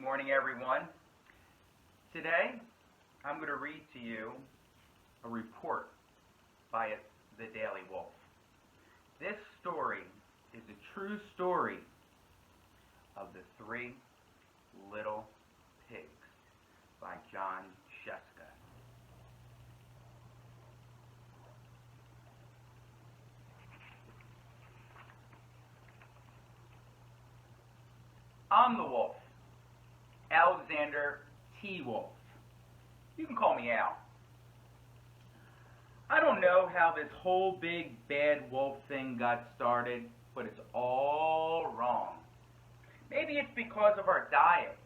morning, everyone. Today, I'm going to read to you a report by the Daily Wolf. This story is a true story of the Three Little Pigs by Jon Scieszka. I'm the wolf, Alexander T. Wolf. You can call me Al. I don't know how this whole big bad wolf thing got started, but it's all wrong. Maybe it's because of our diet.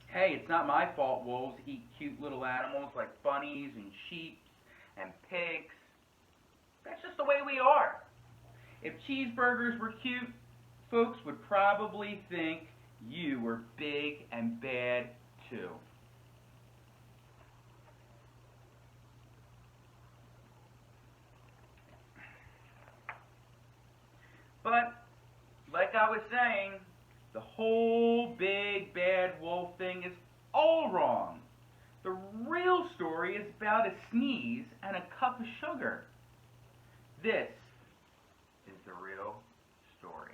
Hey, it's not my fault wolves eat cute little animals like bunnies and sheep and pigs. That's just the way we are. If cheeseburgers were cute, folks would probably think you were big and bad too. But, like I was saying, the whole big bad wolf thing is all wrong. The real story is about a sneeze and a cup of sugar. This is the real story.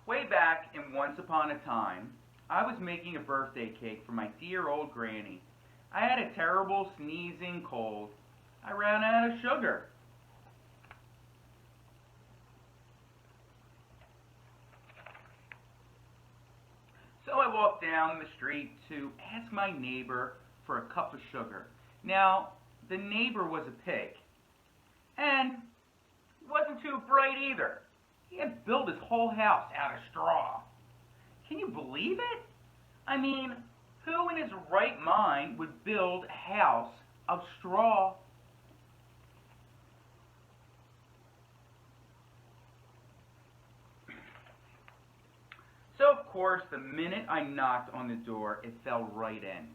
Way back in Once Upon a Time, I was making a birthday cake for my dear old granny. I had a terrible sneezing cold. I ran out of sugar. So I walked down the street to ask my neighbor for a cup of sugar. Now, the neighbor was a pig, and he wasn't too bright either. He had built his whole house out of straw. Can you believe it? I mean, who in his right mind would build a house of straw? So, of course, the minute I knocked on the door, it fell right in.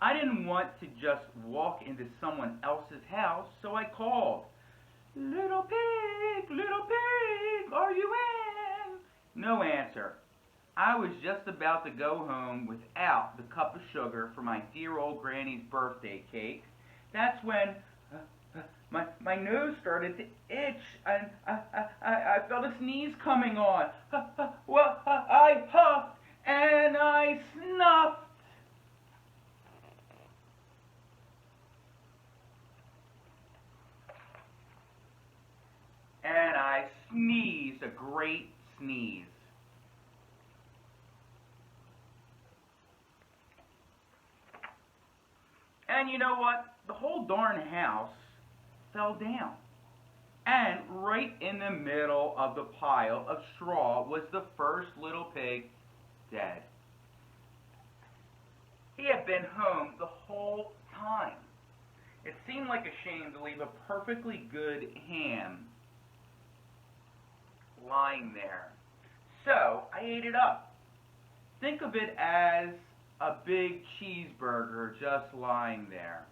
I didn't want to just walk into someone else's house, so I called. Little pig, are you in? No answer. I was just about to go home without the cup of sugar for my dear old granny's birthday cake. That's when my nose started to itch and I felt a sneeze coming on. Well, I huffed and I snuffed. And I sneezed a great sneeze. And you know what? The whole darn house fell down. And right in the middle of the pile of straw was the first little pig dead. He had been home the whole time. It seemed like a shame to leave a perfectly good ham lying there. So I ate it up. Think of it as a big cheeseburger just lying there.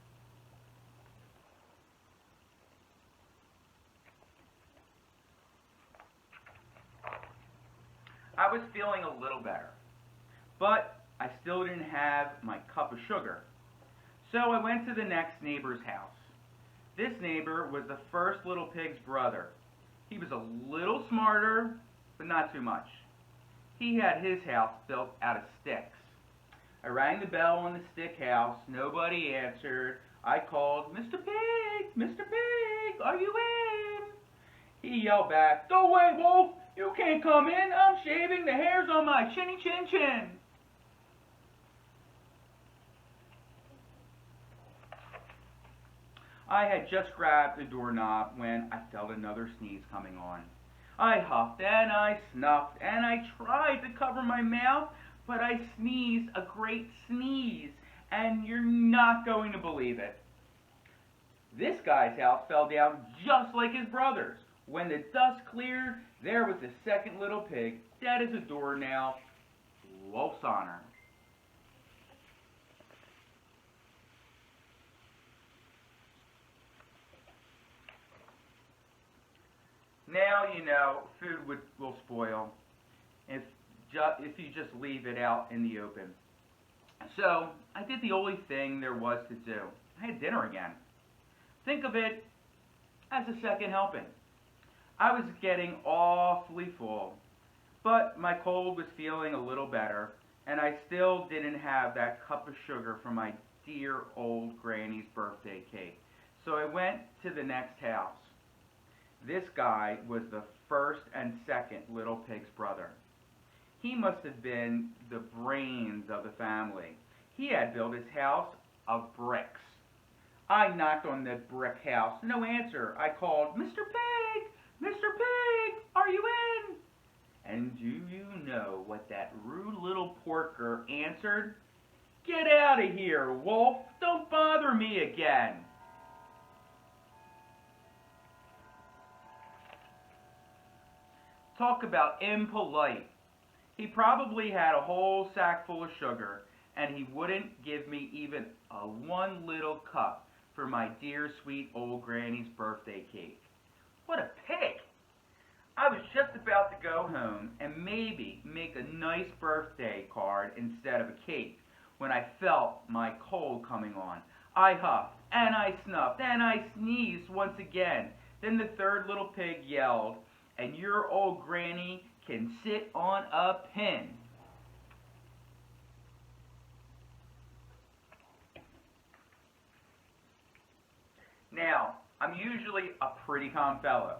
I was feeling a little better, but I still didn't have my cup of sugar. So I went to the next neighbor's house. This neighbor was the first little pig's brother. He was a little smarter, but not too much. He had his house built out of sticks. I rang the bell on the stick house. Nobody answered. I called, Mr. Pig, are you in? He yelled back, go away, Wolf. You can't come in. I'm shaving the hairs on my chinny chin chin. I had just grabbed the doorknob when I felt another sneeze coming on. I huffed and I snuffed and I tried to cover my mouth, but I sneezed a great sneeze, and you're not going to believe it. This guy's house fell down just like his brother's. When the dust cleared, there was the second little pig, dead as a doornail. Wolf's honor. you know, food will spoil if you just leave it out in the open. So I did the only thing there was to do. I had dinner again. Think of it as a second helping. I was getting awfully full, but my cold was feeling a little better, and I still didn't have that cup of sugar for my dear old granny's birthday cake. So I went to the next house. This guy was the first and second little pig's brother. He must have been the brains of the family. He had built his house of bricks. I knocked on the brick house. No answer. I called, "Mr. Pig! Mr. Pig! Are you in?" And do you know what that rude little porker answered? "Get out of here, wolf! Don't bother me again!" Talk about impolite. He probably had a whole sack full of sugar, and he wouldn't give me even a one little cup for my dear sweet old granny's birthday cake. What a pig! I was just about to go home and maybe make a nice birthday card instead of a cake when I felt my cold coming on. I huffed, and I snuffed, and I sneezed once again. Then the third little pig yelled, "And your old granny can sit on a pin." Now, I'm usually a pretty calm fellow,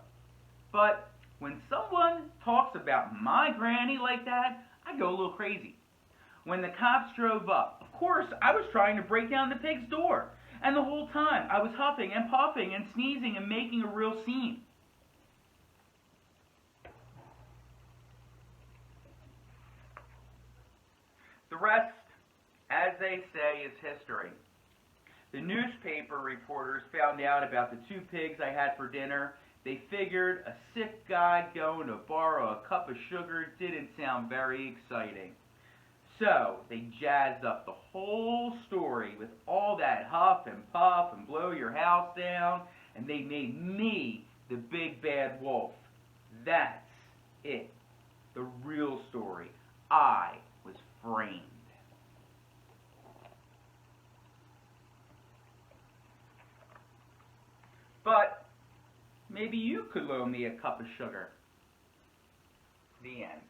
but when someone talks about my granny like that, I go a little crazy. When the cops drove up, of course, I was trying to break down the pig's door, and the whole time I was huffing and puffing and sneezing and making a real scene. The rest, as they say, is history. The newspaper reporters found out about the two pigs I had for dinner. They figured a sick guy going to borrow a cup of sugar didn't sound very exciting. So they jazzed up the whole story with all that huff and puff and blow your house down, and they made me the big bad wolf. That's it. The real story. I was framed. But maybe you could loan me a cup of sugar. The end.